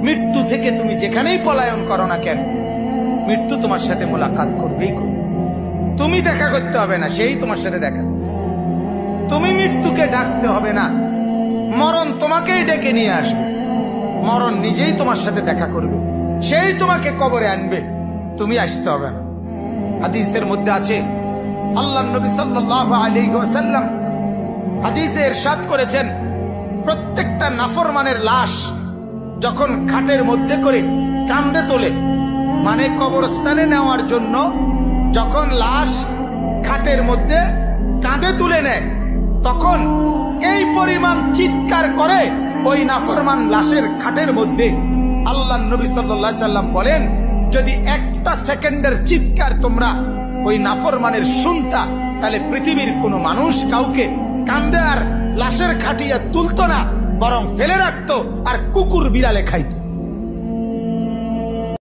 মৃত্যু থেকে তুমি যেখানেই পলায়ন করো না কেন, মৃত্যু তোমার সাথে মোলাকাত করবেই করবে। তুমি দেখা করতে হবে না, সেই তোমার সাথে দেখা করবে। তুমি মৃত্যুকে ডাকতে হবে না, মরণ তোমাকেই ডেকে নিয়ে আসবে। মরণ নিজেই তোমার সাথে দেখা করবে, সেই তোমাকে কবরে আনবে, তুমি আসতে হবে না। হাদিসের মধ্যে আছে, আল্লাহর নবী সাল্লাল্লাহু আলাইহি ওয়াসাল্লাম হাদিসে ইরশাদ করেছেন, প্রত্যেকটা নাফরমানের লাশ যখন খাটের মধ্যে করে কাঁধে তোলে, মানে কবরস্থানে নেওয়ার জন্য যখন লাশ খাটের মধ্যে কাঁধে তুলে নেয়, তখন এই পরিমাণ চিৎকার করে ওই নাফরমান লাশের খাটের মধ্যে। আল্লাহর নবী সাল্লাল্লাহু আলাইহি সাল্লাম বলেন, যদি একটা সেকেন্ডের চিৎকার তোমরা ওই নাফরমানের শুনতা, তাহলে পৃথিবীর কোনো মানুষ কাউকে কাঁধে আর লাশের খাটিয়া তুলতো না, বরং ফেলে রাখতো আর কুকুর বিড়ালে খাইতো।